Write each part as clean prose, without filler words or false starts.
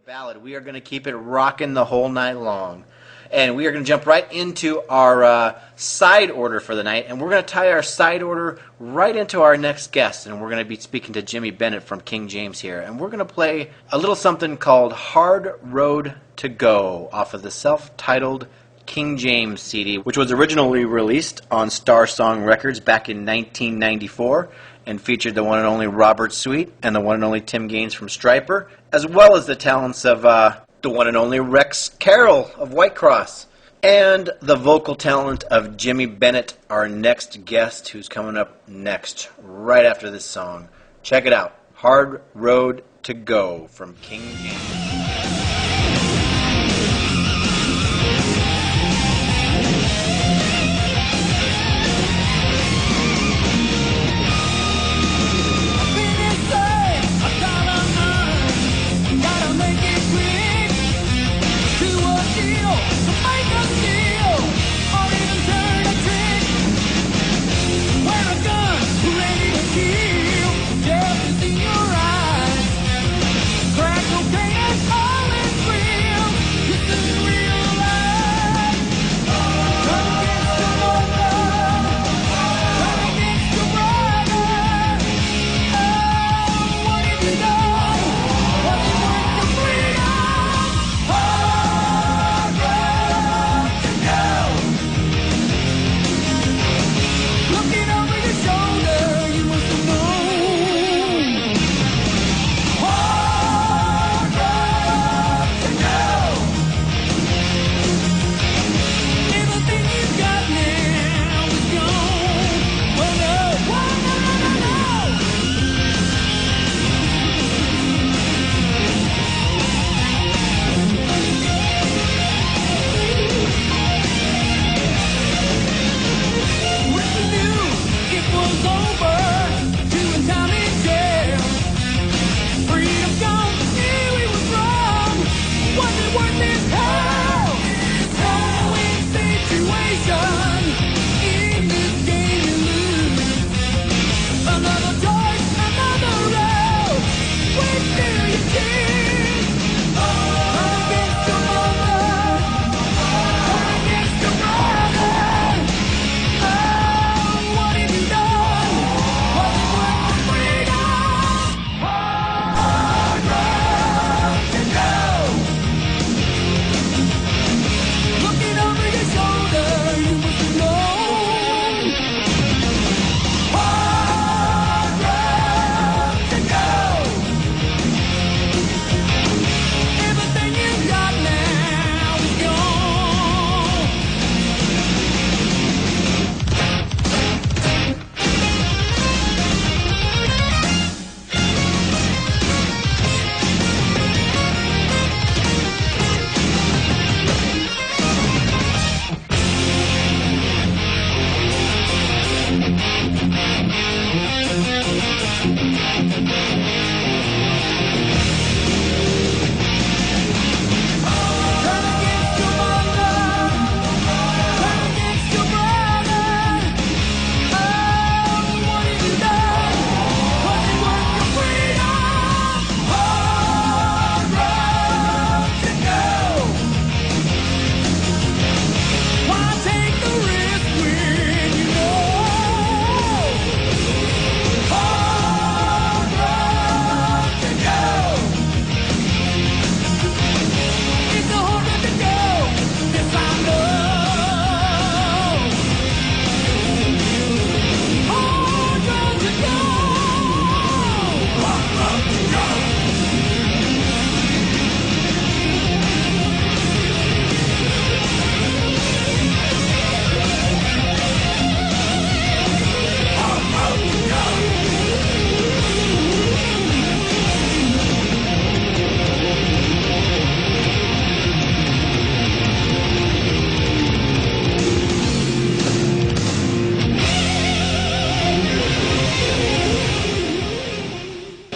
ballad. We are going to keep it rocking the whole night long. And we are going to jump right into our side order for the night. And we're going to tie our side order right into our next guest. And we're going to be speaking to Jimi Bennett from King James here. And we're going to play a little something called Hard Road to Go off of the self-titled King James CD, which was originally released on Star Song Records back in 1994 and featured the one and only Robert Sweet and the one and only Tim Gaines from Stryper, as well as the talents of the one and only Rex Carroll of Whitecross, and the vocal talent of Jimi Bennett, our next guest, who's coming up next, right after this song. Check it out. Hard Road to Go from King James.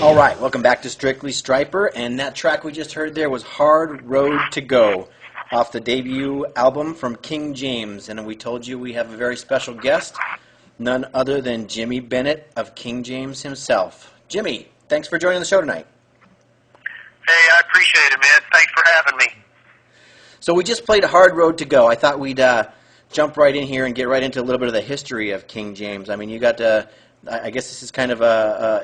Alright, welcome back to Strictly Stryper, and that track we just heard there was Hard Road to Go off the debut album from King James, and we told you we have a very special guest, none other than Jimi Bennett of King James himself. Jimi, thanks for joining the show tonight. Hey, I appreciate appreciate it, man. Thanks for having me. So we just played Hard Road to Go. I thought we'd jump right in here and get right into a little bit of the history of King James. I mean, you got I guess this is kind of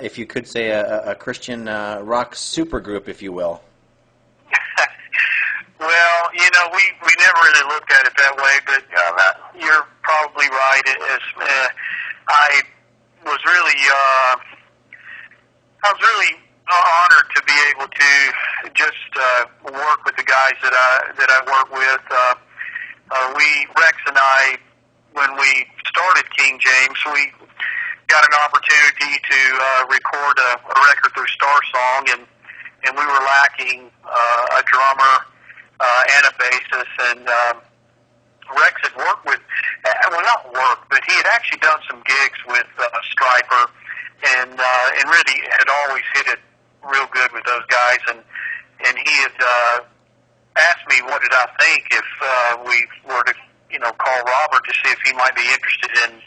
if you could say, a Christian rock supergroup, if you will. Well, you know, we never really looked at it that way, but you're probably right. I was really honored to be able to just work with the guys that I work with. Rex and I, when we started King James, we got an opportunity to record a record through Star Song, and we were lacking a drummer and a bassist, and Rex had worked with, well, not worked, but he had actually done some gigs with Stryper, and really had always hit it real good with those guys, and he had asked me what did I think if we were to, you know, call Robert to see if he might be interested in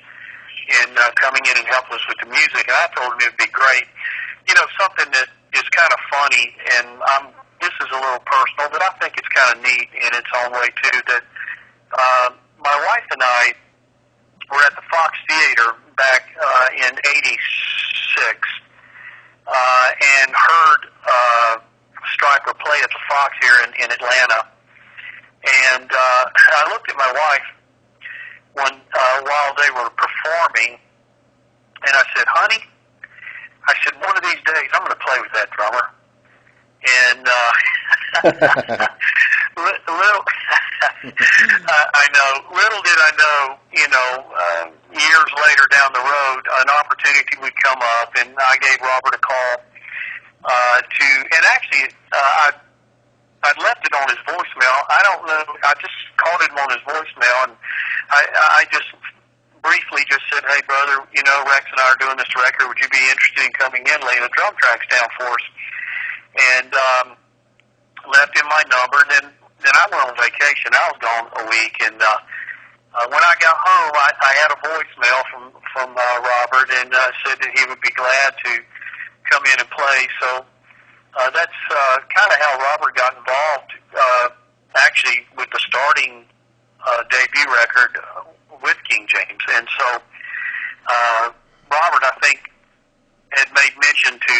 coming in and help us with the music, and I told him it would be great. You know, something that is kind of funny, and this is a little personal, but I think it's kind of neat in its own way too, that my wife and I were at the Fox Theater back in '86 and heard Stryper play at the Fox here in Atlanta. And I looked at my wife while they were performing, and I said, honey, I said, one of these days I'm going to play with that drummer. And little did I know, you know, years later down the road, an opportunity would come up, and I gave Robert a call and actually, I'd left it on his voicemail. I don't know, I just called him on his voicemail, and I just briefly just said, hey, brother, you know, Rex and I are doing this record. Would you be interested in coming in, laying the drum tracks down for us? And left him my number, and then I went on vacation. I was gone a week, and when I got home, I had a voicemail from Robert, and said that he would be glad to come in and play. So that's kind of how Robert got involved, actually, with the starting debut record with King James. And so Robert, I think, had made mention to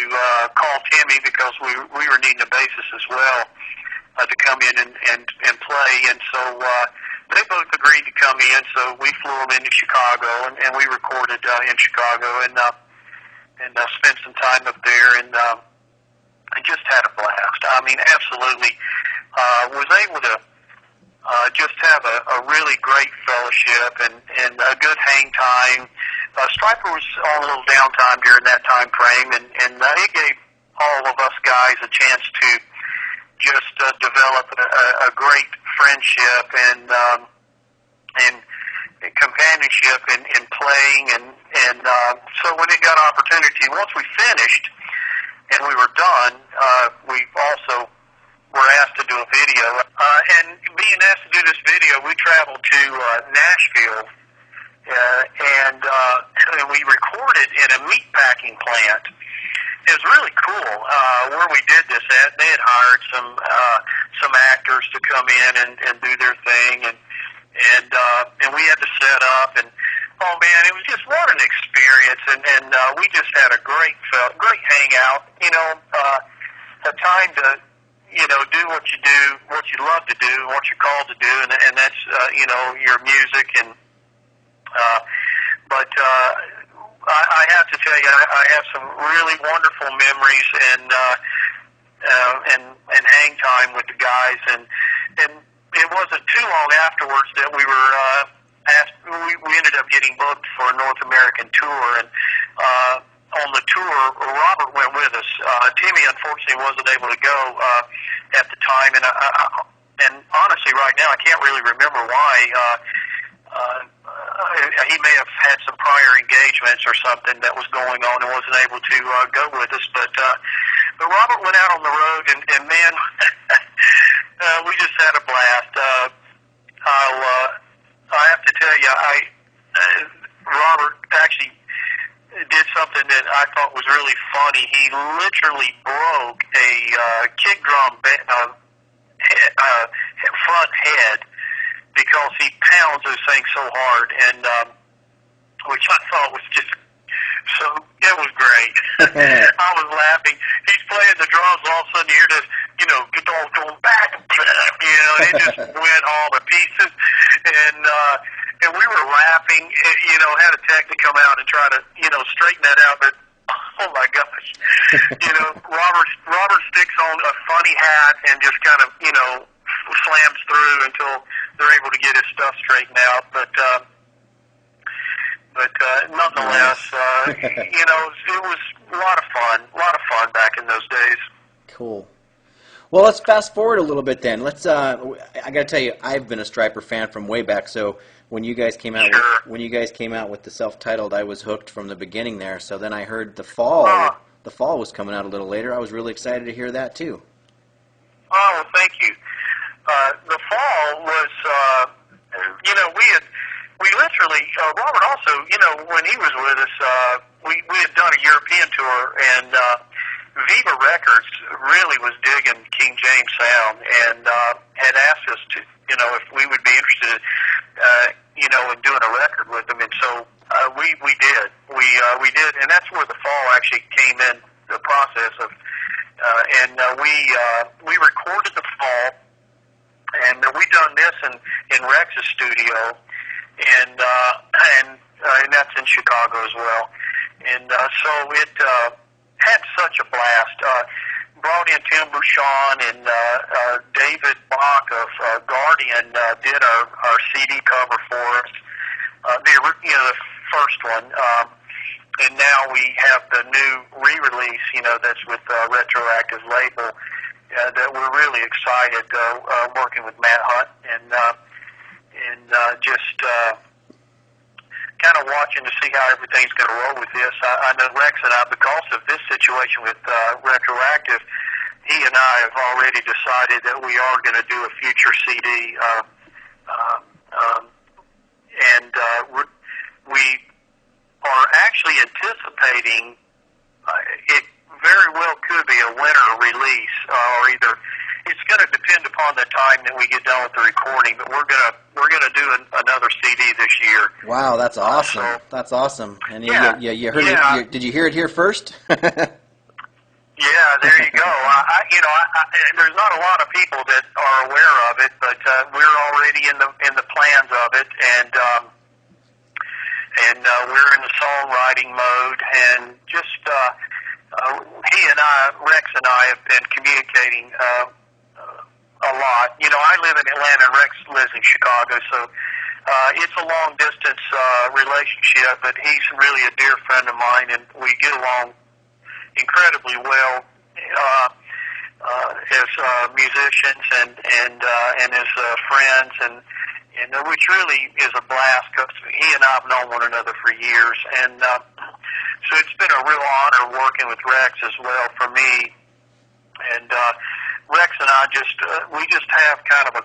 call Timmy because we were needing a bassist as well to come in and play. And so they both agreed to come in, so we flew them into Chicago, and we recorded in Chicago, and spent some time up there, and just had a blast. I mean, absolutely. Was able to just have a really great fellowship and a good hang time. Stryper was on a little downtime during that time frame, and it gave all of us guys a chance to just develop a great friendship and companionship in playing, and so when it got opportunity, once we finished and we were done, we also were asked to do a video. And being asked to do this video, we traveled to Nashville, and we recorded in a meat packing plant. It was really cool where we did this at. They had hired some actors to come in and do their thing, and we had to set up, and oh man, it was just what an experience, and we just had a great hangout. You know, a time to, you know, do what you do, what you love to do, what you're called to do, and that's you know, your music. And but I have to tell you, I have some really wonderful memories and hang time with the guys, and it wasn't too long afterwards that we were asked. We ended up getting booked for a North American tour, and on the tour, Robert went with us. Timmy, unfortunately, wasn't able to go at the time, and honestly, right now, I can't really remember why. He may have had some prior engagements or something that was going on and wasn't able to go with us. But Robert went out on the road, and man, we just had a blast. I have to tell you, Robert actually did something that I thought was really funny. He literally broke a kick drum front head because he pounds those things so hard, and which I thought was just so, it was great. I was laughing. He's playing the drums, all of a sudden you hear this, guitar going back, and it just went all to pieces, and we were laughing, had a tech to come out and try to, straighten that out, but oh my gosh, Robert sticks on a funny hat and just kind of, slams through until they're able to get his stuff straightened out, but nonetheless, it was a lot of fun back in those days. Cool. Well, let's fast forward a little bit then. I got to tell you, I've been a Stryper fan from way back. So when you guys came out, with the self-titled, I was hooked from the beginning there. So then I heard the fall was coming out a little later. I was really excited to hear that too. Oh, thank you. The fall was, we literally, Robert also, when he was with us, we had done a European tour, and Viva Records really was digging King James sound, and had asked us to, if we would be interested, in doing a record with them, and so we did. We did, and that's where the fall actually came in the process of, we recorded the fall, and we done this in Rex's studio, and that's in Chicago as well. And so it had such a blast. Brought in Tim Bouchon and David Bach of Guardian did our CD cover for us. The first one. And now we have the new re-release, that's with Retroactive label. That we're really excited working with Matt Hunt and just kind of watching to see how everything's going to roll with this. I know Rex and I, because of this situation with Retroactive, he and I have already decided that we are going to do a future CD, and we are actually anticipating it very well could be a winter release, or either it's going to depend upon the time that we get done with the recording. But we're gonna do another CD this year. Wow, that's awesome! That's awesome. And you heard it. Did you hear it here first? Yeah, there you go. There's not a lot of people that are aware of it, but we're already in the plans of it, and we're in the songwriting mode, and just. He and I, Rex and I, have been communicating a lot. I live in Atlanta, and Rex lives in Chicago, so it's a long-distance relationship, but he's really a dear friend of mine, and we get along incredibly well as musicians and as friends, and which really is a blast, because he and I have known one another for years, and so it's been a real honor working with Rex as well for me. And Rex and I we just have kind of a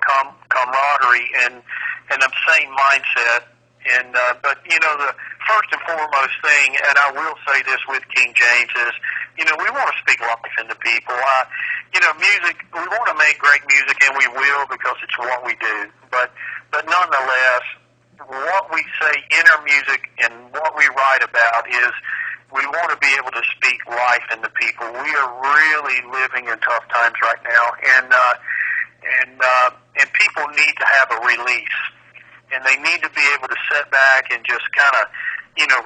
camaraderie and the same mindset. And but the first and foremost thing, and I will say this with King James, is we want to speak life into people. Music, we want to make great music, and we will, because it's what we do. But nonetheless, what we say in our music and what we write about is we want to be able to speak life into people. We are really living in tough times right now, and people need to have a release, and they need to be able to sit back and just kind of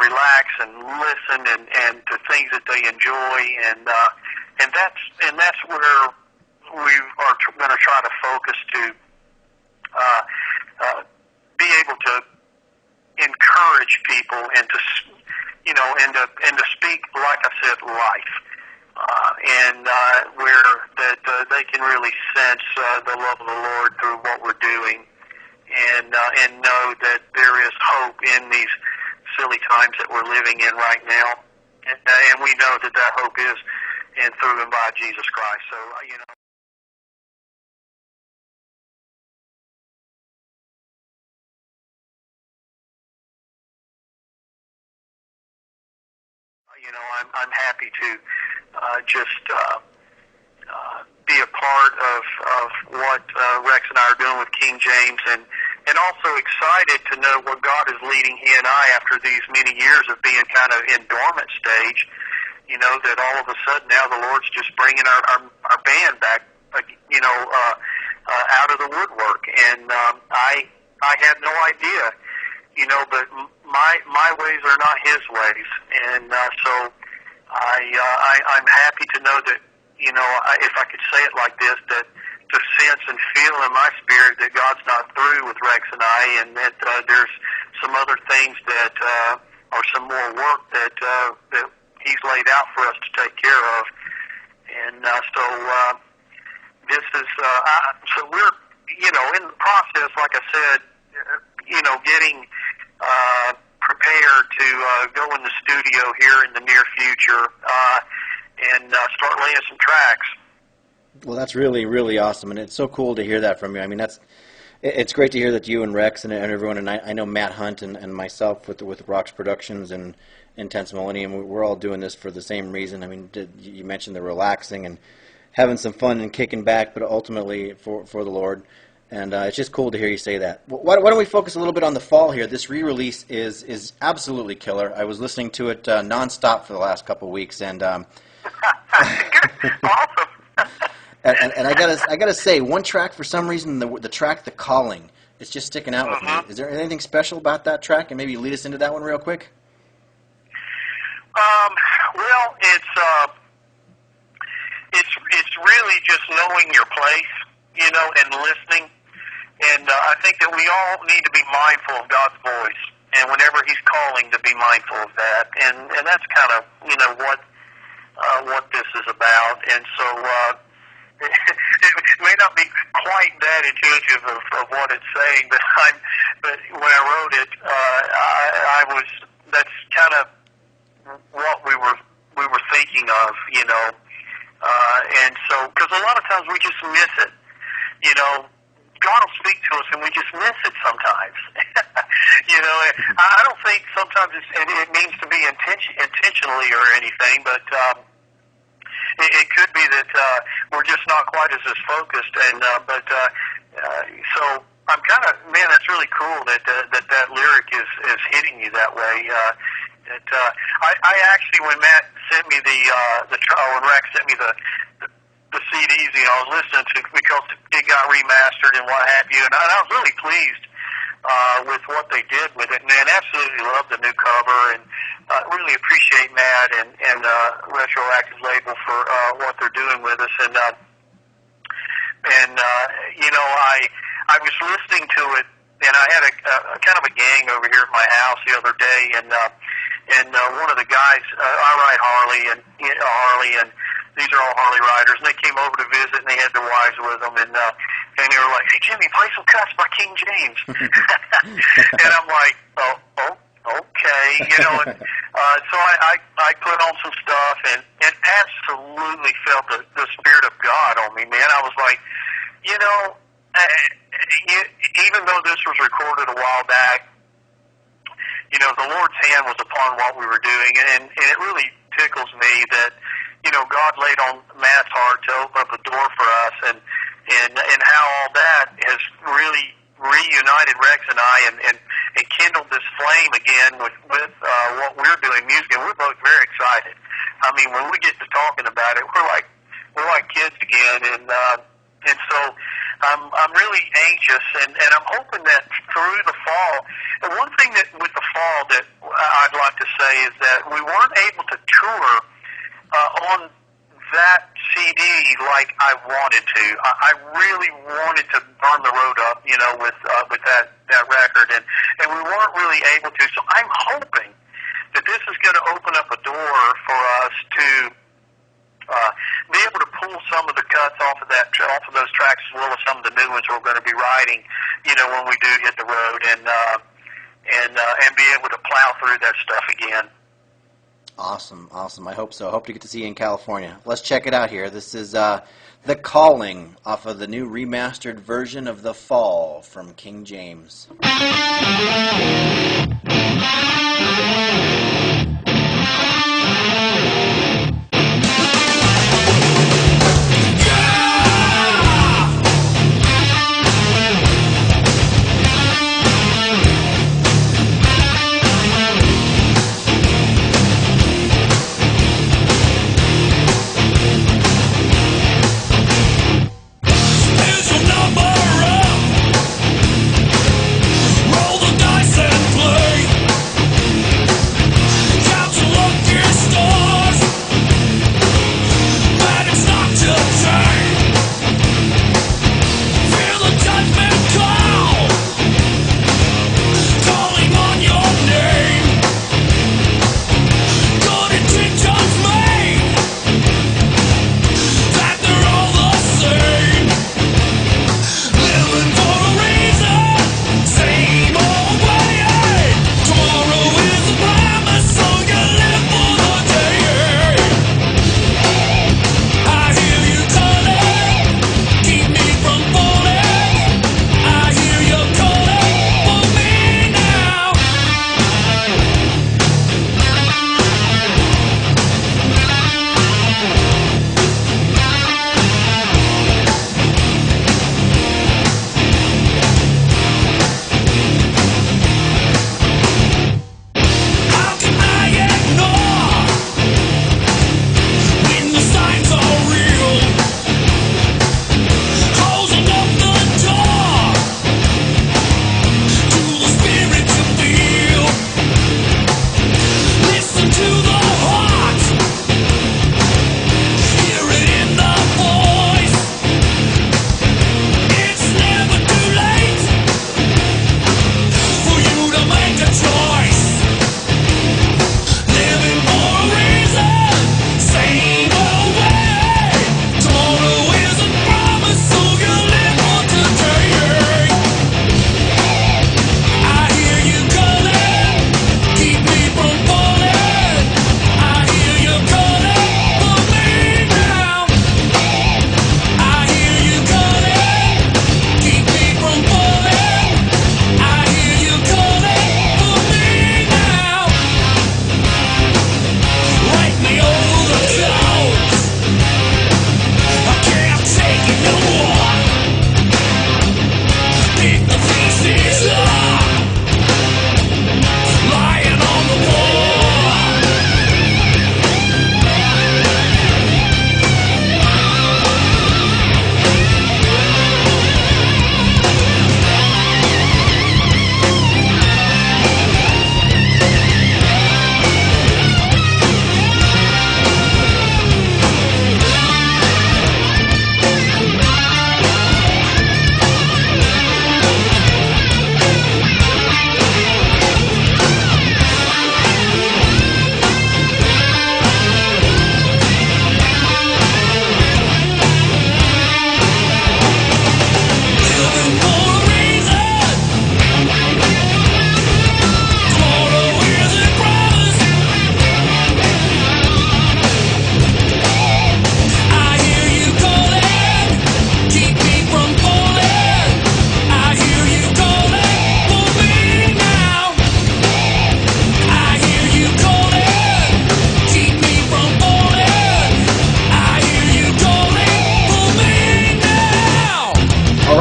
relax and listen and to things that they enjoy, and that's where we are going to try to focus to be able to encourage people and to and to speak, like I said, life, where that they can really sense the love of the Lord through what we're doing, and know that there is hope in these silly times that we're living in right now, and we know that hope is in through and by Jesus Christ. So I'm happy to just be a part of what Rex and I are doing with King James, and also excited to know what God is leading he and I after these many years of being kind of in dormant stage. That all of a sudden now the Lord's just bringing our band back, out of the woodwork, and I had no idea, but my ways are not His ways, and so I'm happy to know that, if I could say it like this, that to sense and feel in my spirit that God's not through with Rex and I, and that there's some other things that or some more work that He's laid out for us to take care of, and so this is so we're in the process, like I said, getting prepared to go in the studio here in the near future and start laying some tracks. Well, that's really, really awesome, and it's so cool to hear that from you. I mean, it's great to hear that you and Rex and everyone, and I know Matt Hunt and myself with Rocks Productions and Intense Millennium, we're all doing this for the same reason. I mean, you mentioned the relaxing and having some fun and kicking back, but ultimately for the Lord. And it's just cool to hear you say that. Why don't we focus a little bit on the fall here? This re-release is absolutely killer. I was listening to it nonstop for the last couple of weeks, and awesome. and I gotta say, one track for some reason, the track "The Calling," it's just sticking out with me. Is there anything special about that track? And maybe lead us into that one real quick. Well, it's really just knowing your place, and listening. And I think that we all need to be mindful of God's voice, and whenever He's calling, to be mindful of that. And that's kind of what this is about. And so it may not be quite that intuitive of what it's saying, but when I wrote it, that's kind of what we were thinking of, and so, because a lot of times we just miss it, God will speak to us and we just miss it sometimes. I don't think sometimes it means to be intentionally or anything, but it could be that we're just not quite as focused, and so I'm kind of, man, that's really cool that lyric is hitting you that way. I actually, when Matt sent me when Rex sent me the CDs, I was listening to, because it got remastered and what have you, and I was really pleased with what they did with it, and absolutely love the new cover, and really appreciate Matt and Retroactive Label for what they're doing with us, and I was listening to it, and I had a kind of a gang over here at my house the other day, and one of the guys, I ride Harley, and these are all Harley riders, and they came over to visit, and they had their wives with them, and they were like, "Hey, Jimmy, play some cuts by King James." And I'm like, oh, okay, and so I put on some stuff, and absolutely felt the Spirit of God on me, man. I was like, even though this was recorded a while back, the Lord's hand was upon what we were doing, and it really tickles me that, God laid on Matt's heart to open up a door for us, and how all that has really reunited Rex and I, and kindled this flame again with what we're doing musically. We're both very excited. I mean, when we get to talking about it, we're like kids again, and so I'm really anxious, and I'm hoping that through the fall, and one thing that with the fall that I'd like to say is that we weren't able to tour on that CD like I wanted to. I really wanted to burn the road up, with that record, and we weren't really able to. So I'm hoping that this is going to open up a door for us to be able to pull some of the cuts off of those tracks, as well as some of the new ones we're going to be writing, when we do hit the road, and be able to plow through that stuff again. Awesome. I hope so. I hope to get to see you in California. Let's check it out here. This is The Calling off of the new remastered version of The Fall from King James.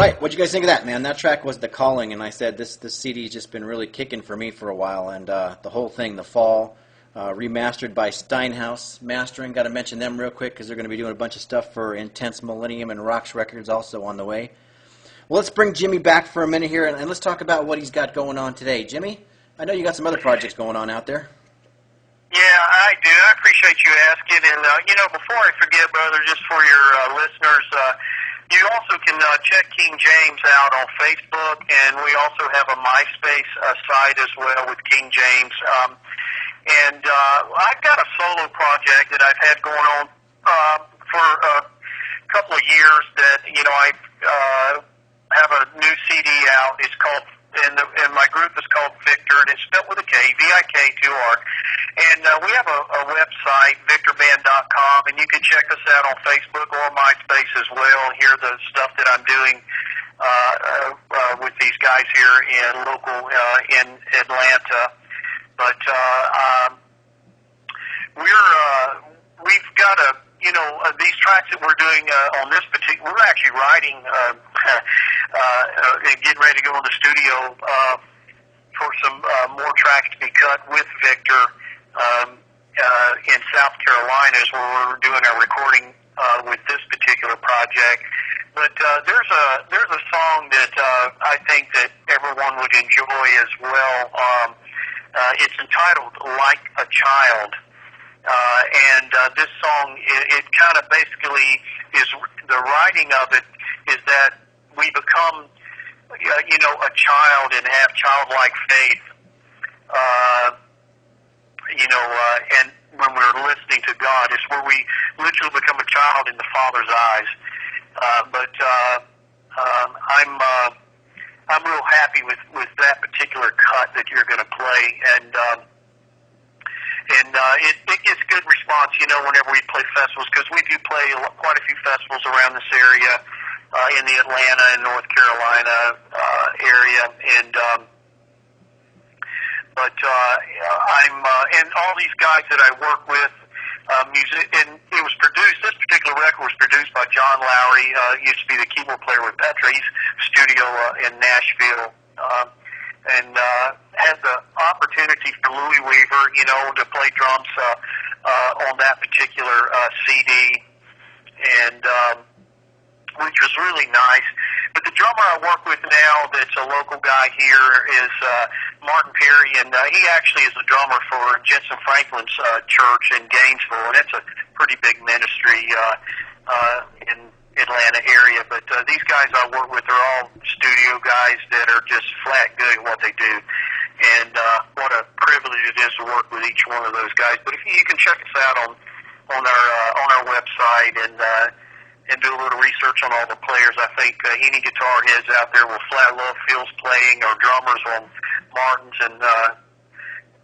right, what'd you guys think of that, man? That track was The Calling, and I said this CD's just been really kicking for me for a while, and the whole thing, The Fall, remastered by Steinhaus Mastering. Got to mention them real quick because they're going to be doing a bunch of stuff for Intense Millennium and Rocks Records also on the way. Well, let's bring Jimmy back for a minute here, and let's talk about what he's got going on today. Jimmy, I know you got some other projects going on out there. Yeah, I do. I appreciate you asking. And, before I forget, brother, just for your listeners, you also can check King James out on Facebook, and we also have a MySpace site as well with King James. I've got a solo project that I've had going on for a couple of years that, I have a new CD out. It's called, and my group is called Victor, and it's spelled with a K, VIK2R. And we have a website, victorband.com, and you can check us out on Facebook or MySpace as well and hear the stuff that I'm doing with these guys here in Atlanta. But we've got these tracks that we're doing on this particular, we're actually writing and getting ready to go in the studio for some more tracks to be cut with Victor in South Carolina is where we're doing our recording with this particular project. But there's a song that I think that everyone would enjoy as well. It's entitled Like a Child. This song, it kind of basically is, the writing of it is that we become, a child and have childlike faith, and when we're listening to God, it's where we literally become a child in the Father's eyes. I'm real happy with that particular cut that you're going to play, and it gets good response, whenever we play festivals, because we do play quite a few festivals around this area, in the Atlanta and North Carolina area, and and all these guys that I work with, and it was produced, this particular record was produced by John Lowry, used to be the keyboard player with Petra. He's studio in Nashville, and had the opportunity for Louis Weaver, to play drums on that particular CD, and which was really nice. But the drummer I work with now that's a local guy here is Martin Perry, and he actually is the drummer for Jensen Franklin's church in Gainesville, and it's a pretty big ministry in Atlanta area. But these guys I work with are all studio guys that are just flat good at what they do. And what a privilege it is to work with each one of those guys. But if you can check us out on our website and do a little research on all the players. I think any guitar heads out there will flat love Phil's playing, or drummers on Martin's. And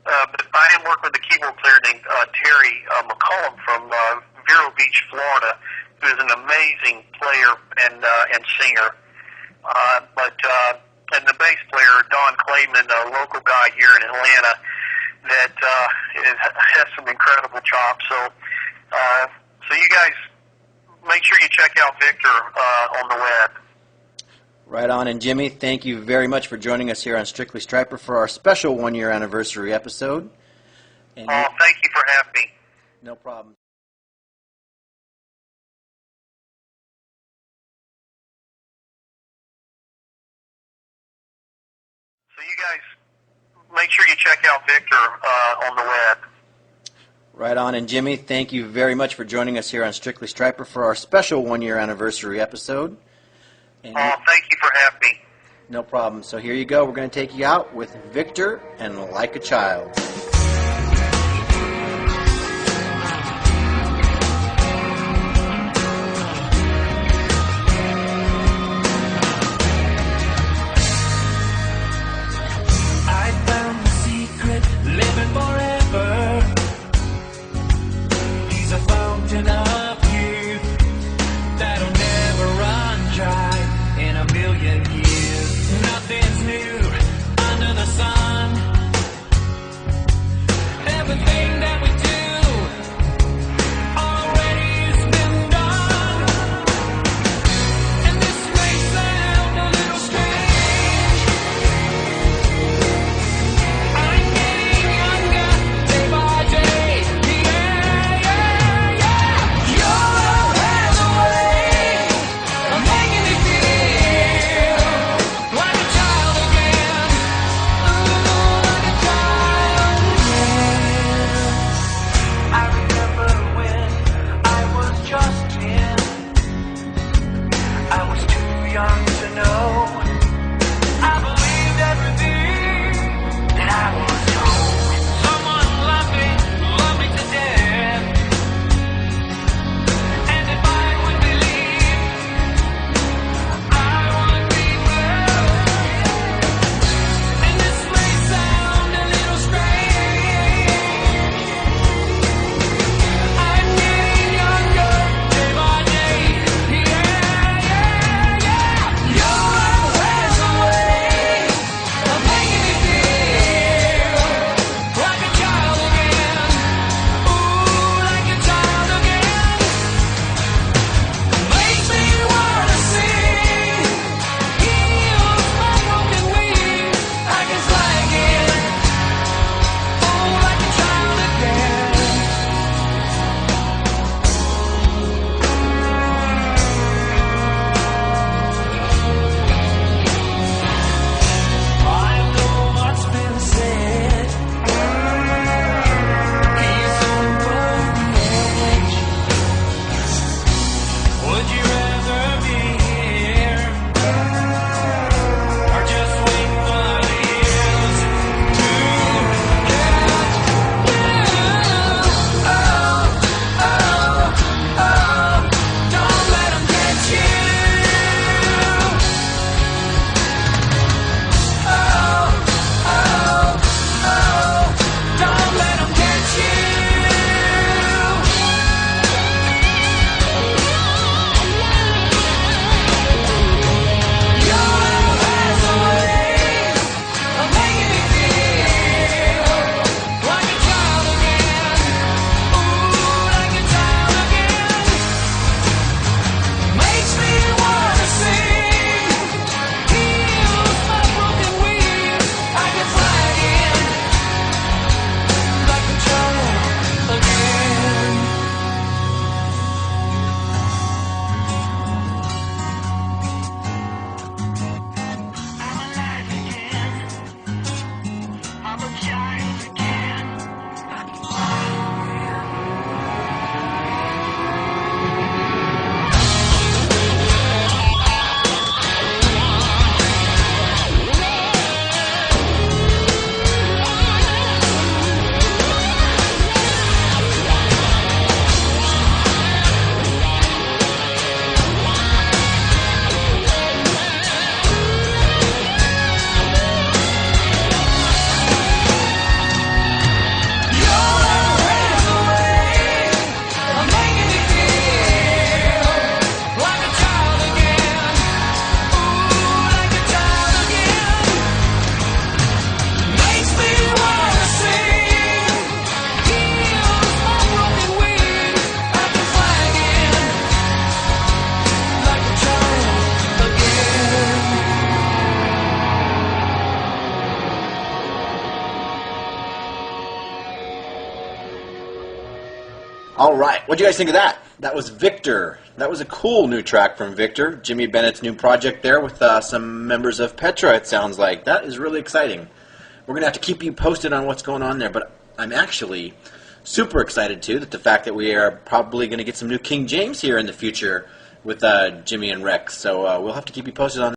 but I am working with a keyboard player named Terry McCollum from Vero Beach, Florida, who is an amazing player and singer. And the bass player, Don Clayman, a local guy here in Atlanta, that has some incredible chops. So you guys, make sure you check out Victor on the web. Right on. And Jimmy, thank you very much for joining us here on Strictly Stryper for our special one-year anniversary episode. And thank you for having me. No problem. So you guys, make sure you check out Victor on the web. Right on. And Jimmy, thank you very much for joining us here on Strictly Stryper for our special one-year anniversary episode. And thank you for having me. No problem. So here you go. We're going to take you out with Victor and Like a Child. I found the secret, living forever. He's a fountain of youth that'll never run dry in a million years. Nothing's new under the sun. young to know. I believed everything that I was told. Someone loved me to death. And if I would believe, I would be well. And this may sound a little strange. I'm getting younger day by day. Yeah, yeah, yeah. Your love has a way of making me feel like a child again. Ooh, like a child again. Makes me wanna sing. Heals my broken wings. I can fly again. Ooh, like a child again. I know what's been said. He's over the edge. Would you rather be here or just wait what is to catch you? Oh, don't let 'em get you. Don't let 'em get you. Your love has a way of making me feel like a child again. Ooh, like a child again. Makes me wanna sing. Heals my broken wings. I can fly again. Like a child again. I'm alive again. I'm a child again. Your love has a way of making me feel like a child again. Ooh, like a child again. Makes me wanna sing. Heals my broken wings. I can fly again. Like a child again. All right, what do you guys think of that? That was Victor. That was a cool new track from Victor. Jimi Bennett's new project there with some members of Petra, it sounds like. That is really exciting. We're going to have to keep you posted on what's going on there, but I'm actually super excited, too, that the fact that we are probably going to get some new King James here in the future with Jimmy and Rex. So we'll have to keep you posted on that.